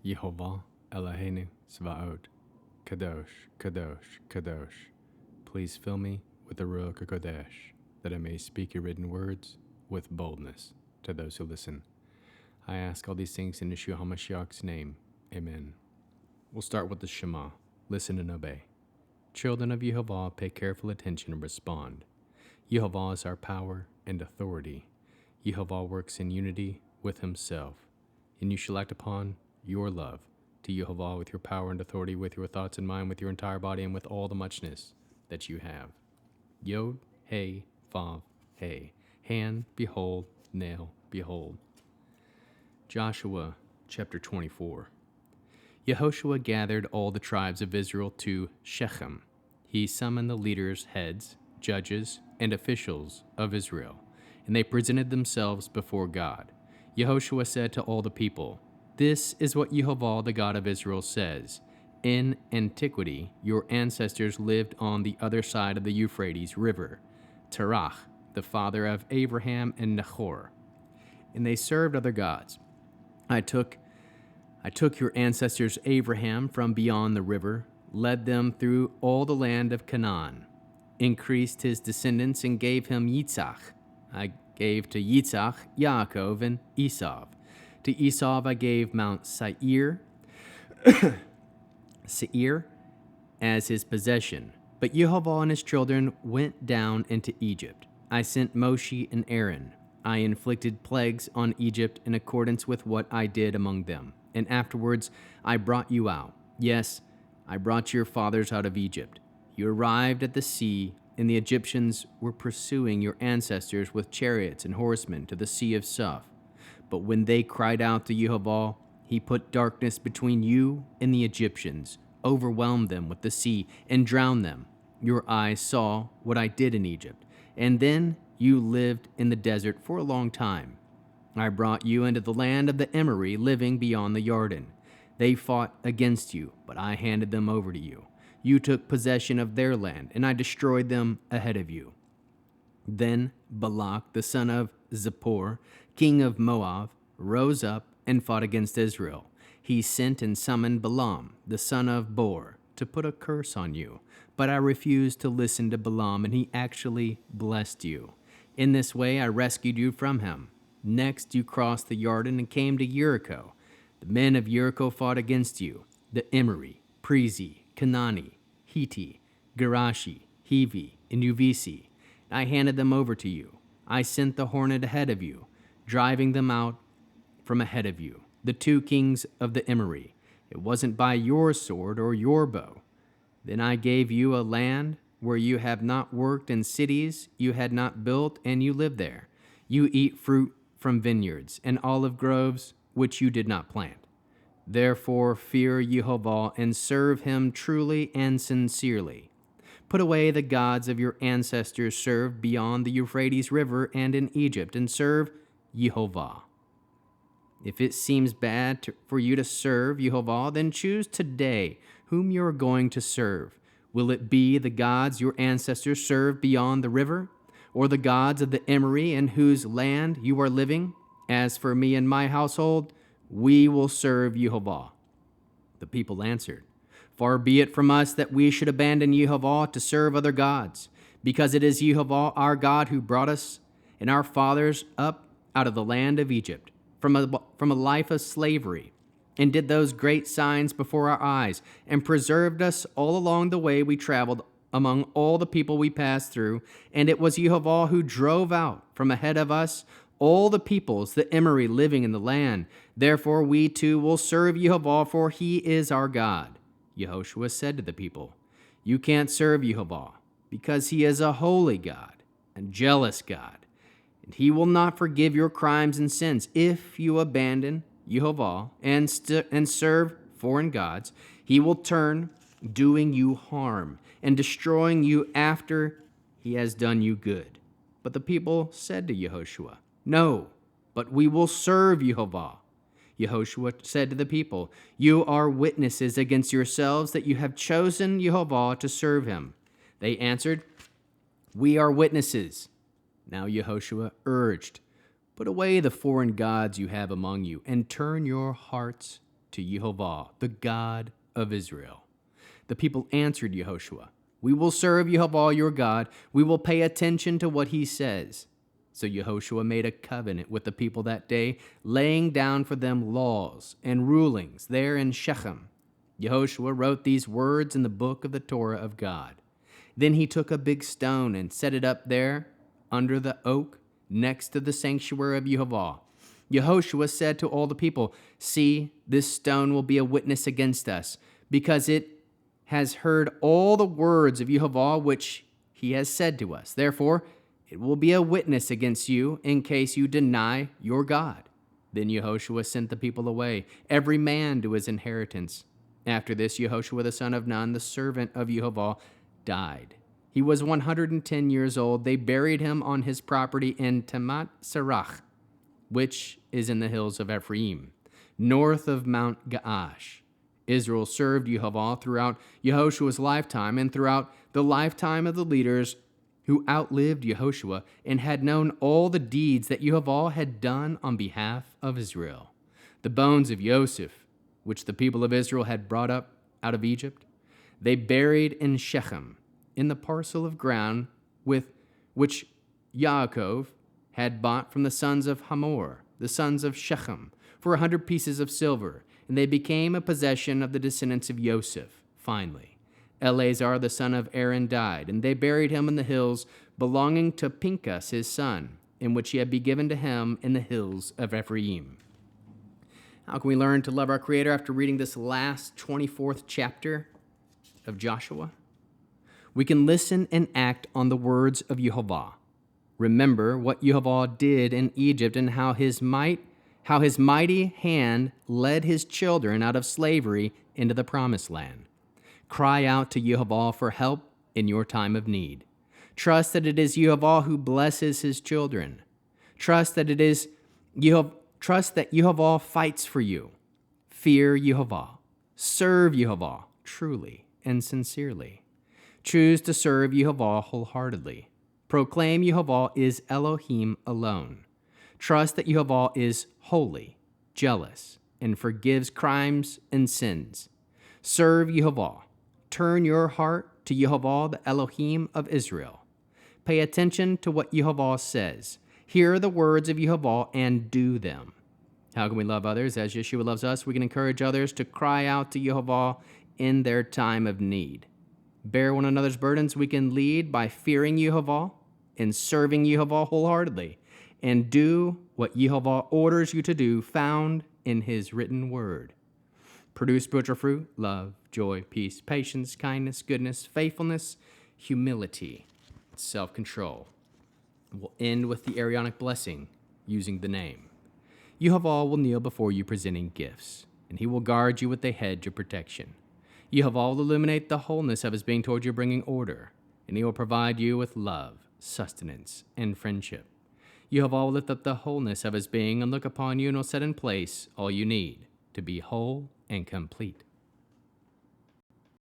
Yehovah Eloheinu Svaot, Kadosh, Kadosh, Kadosh. Please fill me with the Ruach HaKodesh, that I may speak your written words with boldness to those who listen. I ask all these things in Yeshua HaMashiach's name. Amen. We'll start with the Shema. Listen and obey. Children of Yehovah, pay careful attention and respond. Yehovah is our power and authority. Yehovah works in unity with himself. And you shall act upon your love to Yehovah with your power and authority, with your thoughts in mind, with your entire body, and with all the muchness that you have. Yod, Hey, Vav, Hey. Hand, behold, nail, behold. Joshua chapter 24. Yehoshua gathered all the tribes of Israel to Shechem. He summoned the leaders, heads, judges, and officials of Israel, and they presented themselves before God. Yehoshua said to all the people, "This is what Yehovah, the God of Israel, says. In antiquity, your ancestors lived on the other side of the Euphrates River, Terach, the father of Abraham and Nahor, and they served other gods. I took your ancestors Abraham from beyond the river, led them through all the land of Canaan, increased his descendants, and gave him Yitzhak. I gave to Yitzhak Yaakov and Esau. To Esau I gave Mount Seir as his possession. But Yehovah and his children went down into Egypt. I sent Moshe and Aaron. I inflicted plagues on Egypt in accordance with what I did among them. And afterwards I brought you out. Yes, I brought your fathers out of Egypt. You arrived at the sea, and the Egyptians were pursuing your ancestors with chariots and horsemen to the sea of Suf. But when they cried out to Yehovah, he put darkness between you and the Egyptians, overwhelmed them with the sea, and drowned them. Your eyes saw what I did in Egypt, and then you lived in the desert for a long time. I brought you into the land of the Emori, living beyond the Jordan. They fought against you, but I handed them over to you. You took possession of their land, and I destroyed them ahead of you. Then Balak, the son of Zippor, king of Moab, rose up and fought against Israel. He sent and summoned Balaam, the son of Beor, to put a curse on you. But I refused to listen to Balaam, and he actually blessed you. In this way I rescued you from him. Next you crossed the Jordan and came to Jericho. The men of Jericho fought against you, the Emori, Perizi, Canaani, Hitti, Gerashi, Hivi, and Uvisi. I handed them over to you. I sent the hornet ahead of you, driving them out from ahead of you, the two kings of the Emori. It wasn't by your sword or your bow. Then I gave you a land where you have not worked, and cities you had not built, and you live there. You eat fruit from vineyards and olive groves which you did not plant. Therefore fear Yehovah and serve him truly and sincerely. Put away the gods of your ancestors served beyond the Euphrates River and in Egypt, and serve Yehovah. If it seems bad for you to serve Yehovah, then choose today whom you are going to serve. Will it be the gods your ancestors served beyond the river, or the gods of the Emori in whose land you are living? As for me and my household, we will serve Yehovah." The people answered, "Far be it from us that we should abandon Yehovah to serve other gods, because it is Yehovah our God who brought us and our fathers up out of the land of Egypt, from a life of slavery, and did those great signs before our eyes, and preserved us all along the way we traveled among all the people we passed through. And it was Yehovah who drove out from ahead of us all the peoples, the Emori, living in the land. Therefore we too will serve Yehovah, for he is our God." Yehoshua said to the people, "You can't serve Yehovah, because he is a holy God, a jealous God, and he will not forgive your crimes and sins. If you abandon Yehovah and serve foreign gods, he will turn, doing you harm and destroying you after he has done you good." But the people said to Yehoshua, "No, but we will serve Yehovah." Yehoshua said to the people, "You are witnesses against yourselves that you have chosen Yehovah to serve him." They answered, "We are witnesses." Now Yehoshua urged, "Put away the foreign gods you have among you, and turn your hearts to Yehovah, the God of Israel. The people answered Yehoshua, "We will serve Yehovah your God. We will pay attention to what he says." So Yehoshua made a covenant with the people that day, laying down for them laws and rulings there in Shechem. Yehoshua wrote these words in the book of the Torah of God. Then he took a big stone and set it up there under the oak next to the sanctuary of Yehovah. Yehoshua said to all the people, "See, this stone will be a witness against us, because it has heard all the words of Yehovah which he has said to us. Therefore, it will be a witness against you in case you deny your God." Then Yehoshua sent the people away, every man to his inheritance. After this, Yehoshua the son of Nun, the servant of Yehovah, died. He was 110 years old. They buried him on his property in Tamat Serach, which is in the hills of Ephraim, north of Mount Gaash. Israel served Yehovah throughout Yehoshua's lifetime and throughout the lifetime of the leaders who outlived Yehoshua and had known all the deeds that Yehovah had done on behalf of Israel. The bones of Joseph, which the people of Israel had brought up out of Egypt, they buried in Shechem, in the parcel of ground with which Yaakov had bought from the sons of Hamor, the sons of Shechem, for 100 pieces of silver, and they became a possession of the descendants of Joseph. Finally, Eleazar the son of Aaron died, and they buried him in the hills belonging to Pinchas his son, in which he had been given to him in the hills of Ephraim. How can we learn to love our Creator after reading this last 24th chapter of Joshua? We can listen and act on the words of Yehovah. Remember what Yehovah did in Egypt and how his mighty hand led his children out of slavery into the promised land. Cry out to Yehovah for help in your time of need. Trust that it is Yehovah who blesses his children. Trust that Yehovah fights for you. Fear Yehovah. Serve Yehovah truly and sincerely. Choose to serve Yehovah wholeheartedly. Proclaim Yehovah is Elohim alone. Trust that Yehovah is holy, jealous, and forgives crimes and sins. Serve Yehovah. Turn your heart to Yehovah, the Elohim of Israel. Pay attention to what Yehovah says. Hear the words of Yehovah and do them. How can we love others as Yeshua loves us? We can encourage others to cry out to Yehovah in their time of need. Bear one another's burdens. We can lead by fearing Yehovah and serving Yehovah wholeheartedly, and do what Yehovah orders you to do, found in his written word. Produce spiritual fruit: love, joy, peace, patience, kindness, goodness, faithfulness, humility, self-control. We'll end with the Aaronic blessing using the name. Yehovah will kneel before you presenting gifts, and he will guard you with a hedge of protection. Yehovah will illuminate the wholeness of his being toward you, bringing order, and he will provide you with love, sustenance, and friendship. Yehovah will lift up the wholeness of his being and look upon you and will set in place all you need to be whole and complete.